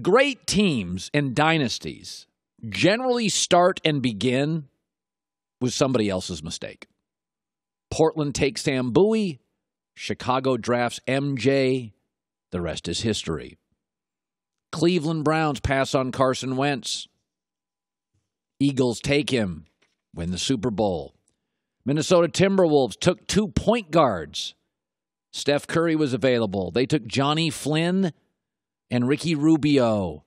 Great teams and dynasties generally start and begin with somebody else's mistake. Portland takes Sam Bowie. Chicago drafts MJ. The rest is history. Cleveland Browns pass on Carson Wentz. Eagles take him, win the Super Bowl. Minnesota Timberwolves took 2 point guards. Steph Curry was available. They took Johnny Flynn and Ricky Rubio.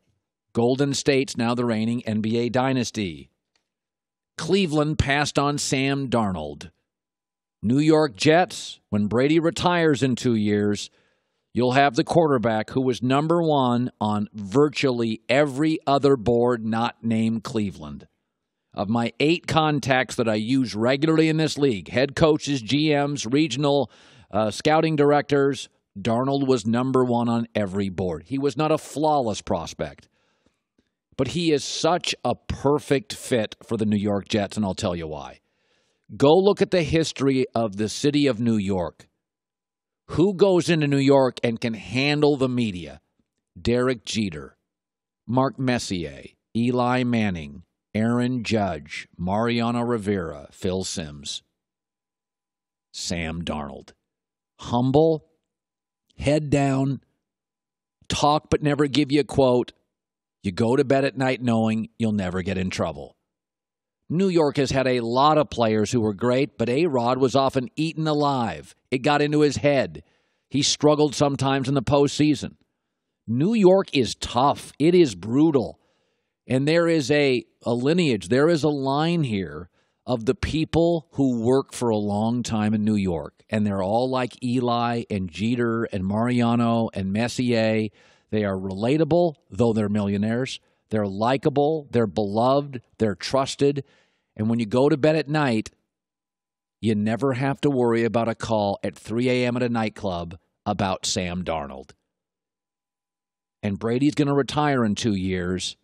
Golden State's now the reigning NBA dynasty. Cleveland passed on Sam Darnold. New York Jets, when Brady retires in 2 years, you'll have the quarterback who was number one on virtually every other board not named Cleveland. Of my 8 contacts that I use regularly in this league, head coaches, GMs, regional scouting directors, Darnold was number one on every board. He was not a flawless prospect, but he is such a perfect fit for the New York Jets, and I'll tell you why. Go look at the history of the city of New York. Who goes into New York and can handle the media? Derek Jeter, Mark Messier, Eli Manning, Aaron Judge, Mariano Rivera, Phil Simms, Sam Darnold. Humble, head down, talk but never give you a quote. You go to bed at night knowing you'll never get in trouble. New York has had a lot of players who were great, but A-Rod was often eaten alive. It got into his head. He struggled sometimes in the postseason. New York is tough. It is brutal. And there is a lineage, there is a line here of the people who work for a long time in New York. And they're all like Eli and Jeter and Mariano and Messier. They are relatable, though they're millionaires. They're likable. They're beloved. They're trusted. And when you go to bed at night, you never have to worry about a call at 3 a.m. at a nightclub about Sam Darnold. And Brady's going to retire in 2 years.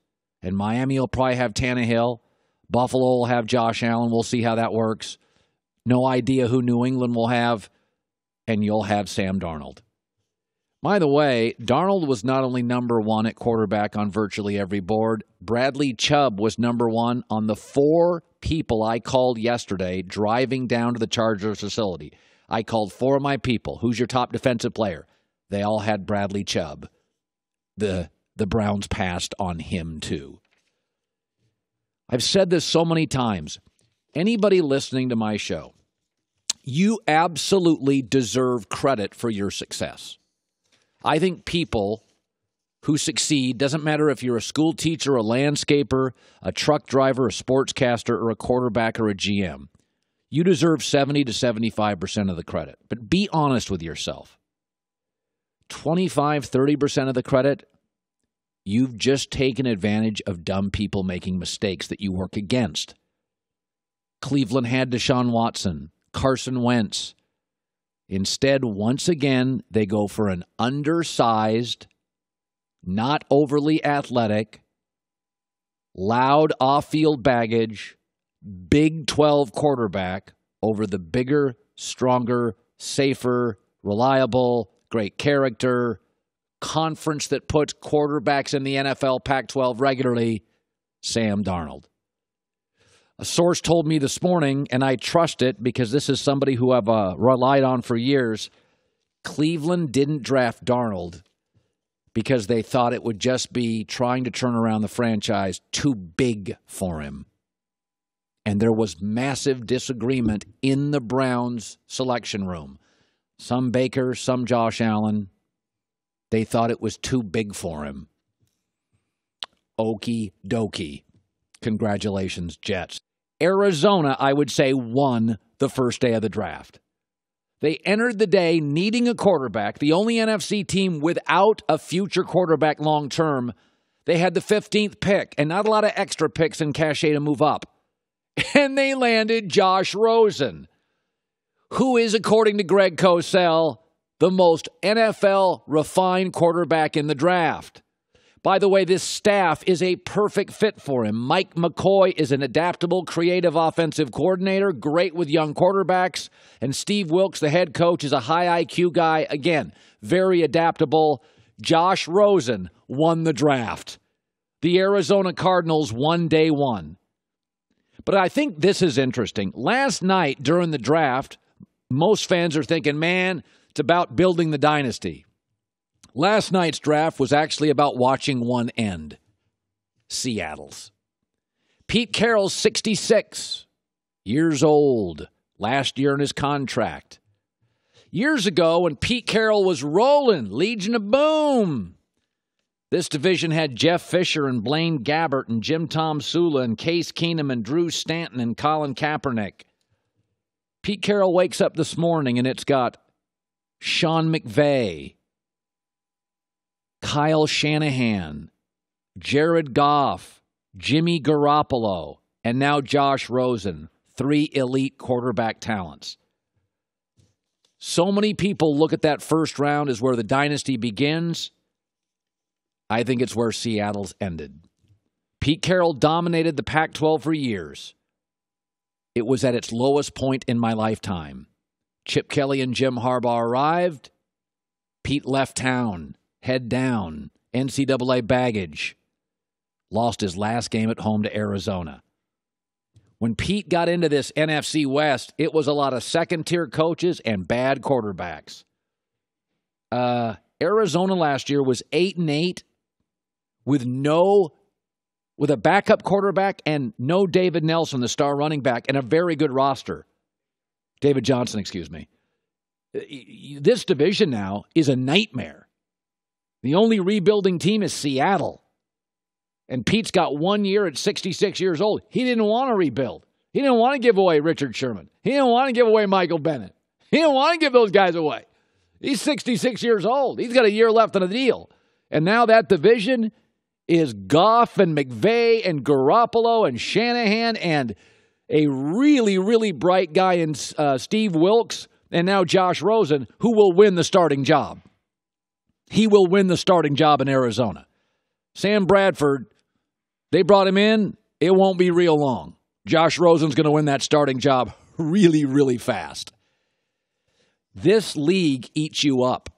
And Miami will probably have Tannehill. Buffalo will have Josh Allen. We'll see how that works. No idea who New England will have. And you'll have Sam Darnold. By the way, Darnold was not only number one at quarterback on virtually every board. Bradley Chubb was number one on the 4 people I called yesterday driving down to the Chargers facility. I called 4 of my people. Who's your top defensive player? They all had Bradley Chubb. The Browns passed on him too. I've said this so many times. Anybody listening to my show, you absolutely deserve credit for your success. I think people who succeed, doesn't matter if you're a school teacher, a landscaper, a truck driver, a sportscaster, or a quarterback or a GM, you deserve 70 to 75% of the credit. But be honest with yourself. 25, 30% of the credit, you've just taken advantage of dumb people making mistakes that you work against. Cleveland had Deshaun Watson, Carson Wentz. Instead, once again, they go for an undersized, not overly athletic, loud off-field baggage, Big 12 quarterback over the bigger, stronger, safer, reliable, great character, conference that puts quarterbacks in the NFL Pac-12 regularly, Sam Darnold. A source told me this morning, and I trust it because this is somebody who I've relied on for years, Cleveland didn't draft Darnold because they thought it would just be trying to turn around the franchise too big for him. And there was massive disagreement in the Browns selection room. Some Baker, some Josh Allen. They thought it was too big for him. Okie dokie. Congratulations, Jets. Arizona, I would say, won the first day of the draft. They entered the day needing a quarterback, the only NFC team without a future quarterback long term. They had the 15th pick and not a lot of extra picks and cachet to move up. And they landed Josh Rosen, who is, according to Greg Cosell, the most NFL refined quarterback in the draft. By the way, this staff is a perfect fit for him. Mike McCoy is an adaptable, creative offensive coordinator, great with young quarterbacks. And Steve Wilks, the head coach, is a high IQ guy. Again, very adaptable, Josh Rosen won the draft. The Arizona Cardinals won day one. But I think this is interesting. Last night during the draft, most fans are thinking, man, it's about building the dynasty. Last night's draft was actually about watching one end. Seattle's. Pete Carroll's 66 years old. Last year in his contract. Years ago, when Pete Carroll was rolling, Legion of Boom, this division had Jeff Fisher and Blaine Gabbert and Jim Tom Sula and Case Keenum and Drew Stanton and Colin Kaepernick. Pete Carroll wakes up this morning and it's got Sean McVay, Kyle Shanahan, Jared Goff, Jimmy Garoppolo, and now Josh Rosen. 3 elite quarterback talents. So many people look at that first round as where the dynasty begins. I think it's where Seattle's ended. Pete Carroll dominated the Pac-12 for years. It was at its lowest point in my lifetime. Chip Kelly and Jim Harbaugh arrived. Pete left town, head down, NCAA baggage. Lost his last game at home to Arizona. When Pete got into this NFC West, it was a lot of second-tier coaches and bad quarterbacks. Arizona last year was 8-8 with a backup quarterback and no David Nelson, the star running back, and a very good roster. David Johnson, excuse me. This division now is a nightmare. The only rebuilding team is Seattle. And Pete's got 1 year at 66 years old. He didn't want to rebuild. He didn't want to give away Richard Sherman. He didn't want to give away Michael Bennett. He didn't want to give those guys away. He's 66 years old. He's got a year left on the deal. And now that division is Goff and McVay and Garoppolo and Shanahan and a really, really bright guy in Steve Wilkes and now Josh Rosen, who will win the starting job. He will win the starting job in Arizona. Sam Bradford, they brought him in. It won't be real long. Josh Rosen's going to win that starting job really, really fast. This league eats you up.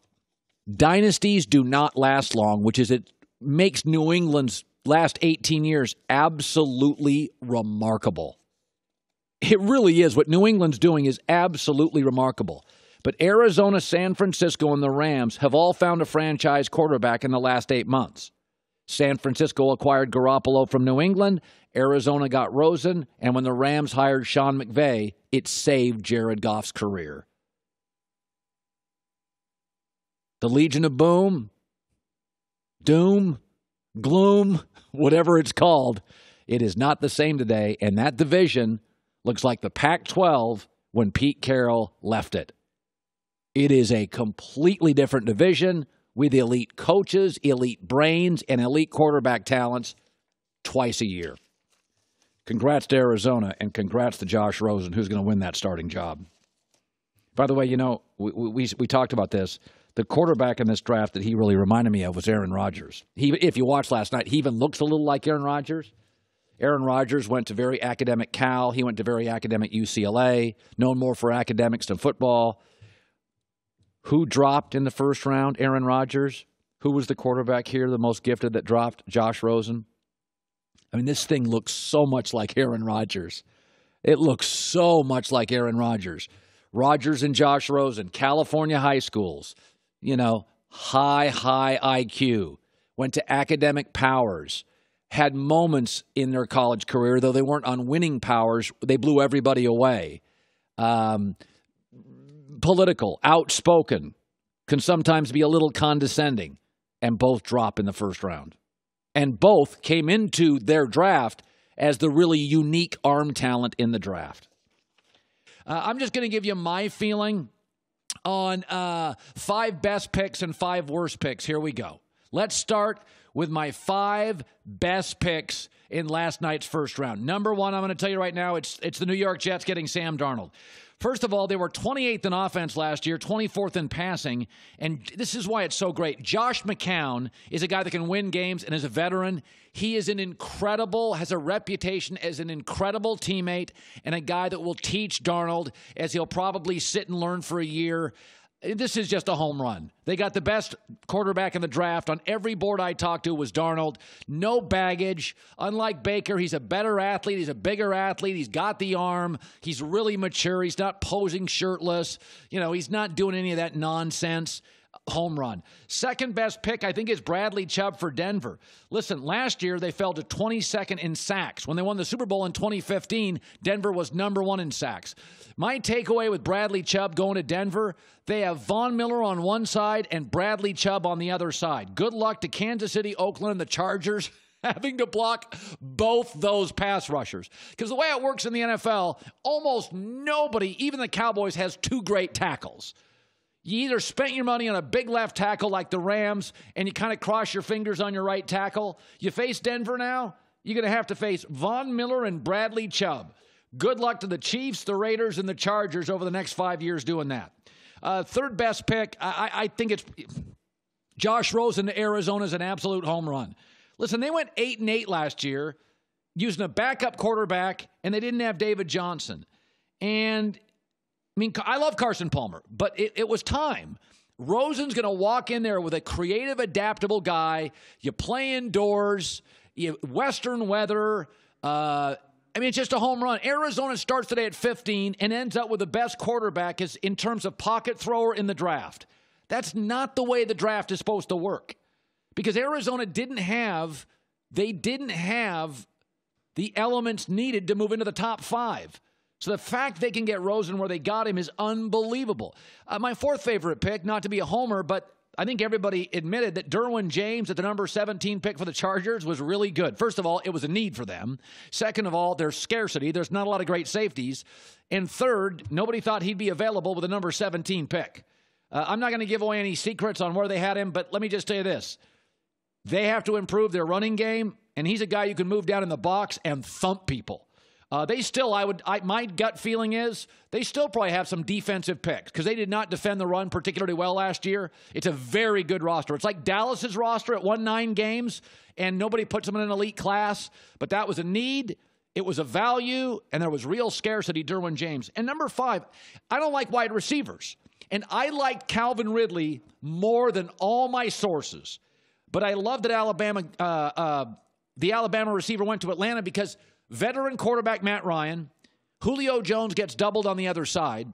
Dynasties do not last long, which is it makes New England's last 18 years absolutely remarkable. It really is. What New England's doing is absolutely remarkable. But Arizona, San Francisco, and the Rams have all found a franchise quarterback in the last 8 months. San Francisco acquired Garoppolo from New England. Arizona got Rosen. And when the Rams hired Sean McVay, it saved Jared Goff's career. The Legion of Boom, Doom, Gloom, whatever it's called, it is not the same today. And that division looks like the Pac-12 when Pete Carroll left it. It is a completely different division with elite coaches, elite brains, and elite quarterback talents twice a year. Congrats to Arizona, and congrats to Josh Rosen, who's going to win that starting job. By the way, you know, we talked about this. The quarterback in this draft that he really reminded me of was Aaron Rodgers. If you watched last night, he even looks a little like Aaron Rodgers. Aaron Rodgers went to very academic Cal. He went to very academic UCLA, known more for academics than football. Who dropped in the first round? Aaron Rodgers. Who was the quarterback here, the most gifted that dropped? Josh Rosen. I mean, this thing looks so much like Aaron Rodgers. It looks so much like Aaron Rodgers. Rodgers and Josh Rosen, California high schools, you know, high IQ, went to academic powers, had moments in their college career, though they weren't on winning powers, they blew everybody away. Political, outspoken, can sometimes be a little condescending, and both drop in the first round. And both came into their draft as the really unique arm talent in the draft. I'm just going to give you my feeling on 5 best picks and 5 worst picks. Here we go. Let's start with my 5 best picks in last night's first round. Number 1, I'm going to tell you right now, it's the New York Jets getting Sam Darnold. First of all, they were 28th in offense last year, 24th in passing, and this is why it's so great. Josh McCown is a guy that can win games and is a veteran. He is has a reputation as an incredible teammate and a guy that will teach Darnold as he'll probably sit and learn for a year. This is just a home run. They got the best quarterback in the draft. On every board I talked to was Darnold. No baggage. Unlike Baker, he's a better athlete. He's a bigger athlete. He's got the arm. He's really mature. He's not posing shirtless. He's not doing any of that nonsense. Home run. Second best pick, I think, is Bradley Chubb for Denver. Listen, last year they fell to 22nd in sacks. When they won the Super Bowl in 2015, Denver was number 1 in sacks. My takeaway with Bradley Chubb going to Denver, they have Von Miller on one side and Bradley Chubb on the other side. Good luck to Kansas City, Oakland, and the Chargers having to block both those pass rushers. Because the way it works in the NFL, almost nobody, even the Cowboys, has 2 great tackles. You either spent your money on a big left tackle like the Rams and you kind of cross your fingers on your right tackle. You face Denver now, you're going to have to face Von Miller and Bradley Chubb. Good luck to the Chiefs, the Raiders, and the Chargers over the next 5 years doing that. Third best pick, I think it's Josh Rosen to Arizona is an absolute home run. Listen, they went 8-8 last year using a backup quarterback, and they didn't have David Johnson. And I love Carson Palmer, but it was time. Rosen's going to walk in there with a creative, adaptable guy. You play indoors, Western weather. It's just a home run. Arizona starts today at 15 and ends up with the best quarterback in terms of pocket thrower in the draft. That's not the way the draft is supposed to work, because Arizona didn't have the elements needed to move into the top 5. So the fact they can get Rosen where they got him is unbelievable. My fourth favorite pick, not to be a homer, but I think everybody admitted that Derwin James at the number 17 pick for the Chargers was really good. First of all, it was a need for them. Second of all, there's scarcity. There's not a lot of great safeties. And third, nobody thought he'd be available with a number 17 pick. I'm not going to give away any secrets on where they had him, but let me just tell you this. They have to improve their running game, and he's a guy you can move down in the box and thump people. My gut feeling is they still probably have some defensive picks because they did not defend the run particularly well last year. It's a very good roster. It's like Dallas's roster at 9 games, and nobody puts them in an elite class, but that was a need. It was a value, and there was real scarcity, Derwin James. And number 5, I don't like wide receivers, and I liked Calvin Ridley more than all my sources, but I love that the Alabama receiver went to Atlanta because veteran quarterback Matt Ryan, Julio Jones gets doubled on the other side.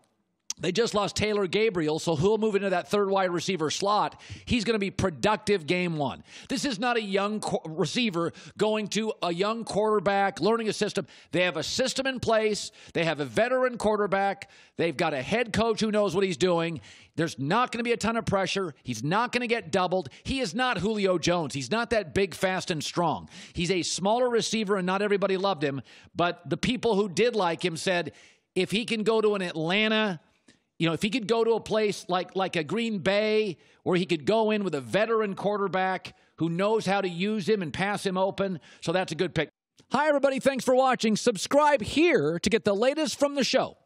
They just lost Taylor Gabriel, so he'll move into that third wide receiver slot. He's going to be productive game 1. This is not a young receiver going to a young quarterback, learning a system. They have a system in place. They have a veteran quarterback. They've got a head coach who knows what he's doing. There's not going to be a ton of pressure. He's not going to get doubled. He is not Julio Jones. He's not that big, fast, and strong. He's a smaller receiver, and not everybody loved him. But the people who did like him said, if he can go to an Atlanta, if he could go to a place like a Green Bay where he could go in with a veteran quarterback who knows how to use him and pass him open, so that's a good pick. Hi, everybody. Thanks for watching. Subscribe here to get the latest from the show.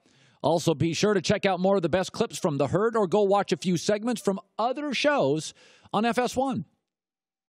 Also, be sure to check out more of the best clips from The Herd or go watch a few segments from other shows on FS1.